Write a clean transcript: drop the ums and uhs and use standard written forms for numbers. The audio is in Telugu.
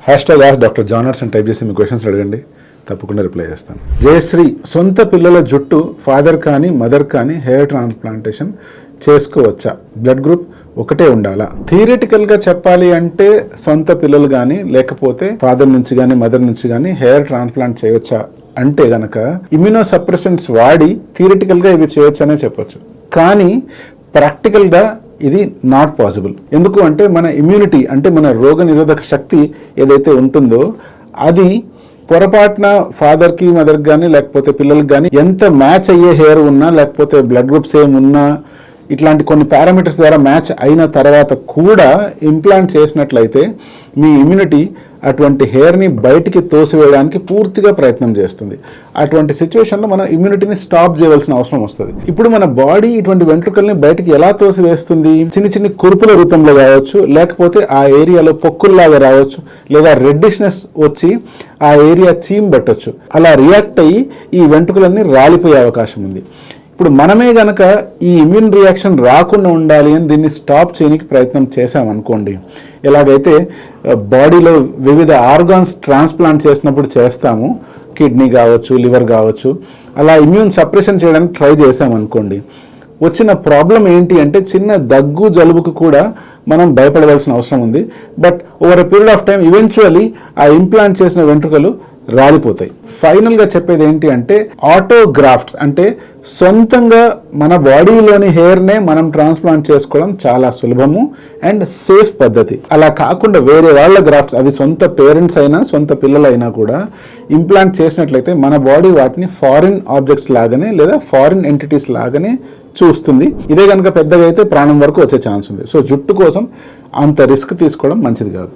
#Dr. Johnners అని టైప్ చేసి మీ క్వశ్చన్స్ అడగండి, తప్పకుండా రిప్లై చేస్తాను. జయశ్రీ, సొంత పిల్లల జుట్టు ఫాదర్ కానీ మదర్ కానీ హెయిర్ ట్రాన్స్ప్లాంటేషన్ చేసుకోవచ్చా? బ్లడ్ గ్రూప్ ఒకటే ఉండాలా? థియరిటికల్గా చెప్పాలి అంటే సొంత పిల్లలు కానీ లేకపోతే ఫాదర్ నుంచి కానీ మదర్ నుంచి కానీ హెయిర్ ట్రాన్స్ప్లాంట్ చేయవచ్చా అంటే గనక ఇమ్యూనో సప్రెసెంట్స్ వాడి థియరిటికల్గా ఇవి చేయొచ్చనే చెప్పొచ్చు. కానీ ప్రాక్టికల్గా ఇది నాట్ పాసిబుల్. ఎందుకు అంటే మన ఇమ్యూనిటీ అంటే మన రోగ నిరోధక శక్తి ఏదైతే ఉంటుందో అది పొరపాటున ఫాదర్కి మదర్కి కానీ లేకపోతే పిల్లలకి కానీ ఎంత మ్యాచ్ అయ్యే హెయిర్ ఉన్నా లేకపోతే బ్లడ్ గ్రూప్ సేమ్ ఉన్నా ఇట్లాంటి కొన్ని పారామీటర్స్ ద్వారా మ్యాచ్ అయిన తర్వాత కూడా ఇంప్లాంట్ చేసినట్లయితే మీ ఇమ్యూనిటీ అటువంటి హెయిర్ని బయటికి తోసివేయడానికి పూర్తిగా ప్రయత్నం చేస్తుంది. అటువంటి సిచ్యువేషన్లో మనం ఇమ్యూనిటీని స్టాప్ చేయవలసిన అవసరం వస్తుంది. ఇప్పుడు మన బాడీ ఇటువంటి వెంట్రుకల్ని బయటికి ఎలా తోసివేస్తుంది? చిన్న చిన్న కురుపుల రూపంలో కావచ్చు, లేకపోతే ఆ ఏరియాలో పొక్కుల్లాగా రావచ్చు, లేదా రెడ్డిష్నెస్ వచ్చి ఆ ఏరియా చీమ్ పట్టొచ్చు. అలా రియాక్ట్ అయ్యి ఈ వెంట్రుకలన్నీ రాలిపోయే అవకాశం ఉంది. ఇప్పుడు మనమే గనక ఈ ఇమ్యూన్ రియాక్షన్ రాకుండా ఉండాలి అని దీన్ని స్టాప్ చేయడానికి ప్రయత్నం చేసామనుకోండి, ఎలాగైతే బాడీలో వివిధ ఆర్గాన్స్ ట్రాన్స్ప్లాంట్ చేసినప్పుడు చేస్తాము, కిడ్నీ కావచ్చు, లివర్ కావచ్చు, అలా ఇమ్యూన్ సప్రెషన్ చేయడానికి ట్రై చేసామనుకోండి, వచ్చిన ప్రాబ్లం ఏంటి అంటే చిన్న దగ్గు జలుబుకు కూడా మనం భయపడవలసిన అవసరం ఉంది. But over a period of time eventually ఆ ఇంప్లాంట్ చేసిన వెంట్రుకలు రాలిపోతాయి. ఫైనల్గా చెప్పేది ఏంటి అంటే ఆటోగ్రాఫ్ట్స్ అంటే సొంతంగా మన బాడీలోని హెయిర్నే మనం ట్రాన్స్ప్లాంట్ చేసుకోవడం చాలా సులభము అండ్ సేఫ్ పద్ధతి. అలా కాకుండా వేరే వాళ్ళ గ్రాఫ్ట్స్, అది సొంత పేరెంట్స్ అయినా సొంత పిల్లలైనా కూడా ఇంప్లాంట్ చేసినట్లయితే మన బాడీ వాటిని ఫారిన్ ఆబ్జెక్ట్స్ లాగానే లేదా ఫారిన్ ఎంటిటీస్ లాగానే చూస్తుంది. ఇదే కనుక పెద్దగా అయితే ప్రాణం వరకు వచ్చే ఛాన్స్ ఉంది. సో జుట్టు కోసం అంత రిస్క్ తీసుకోవడం మంచిది కాదు.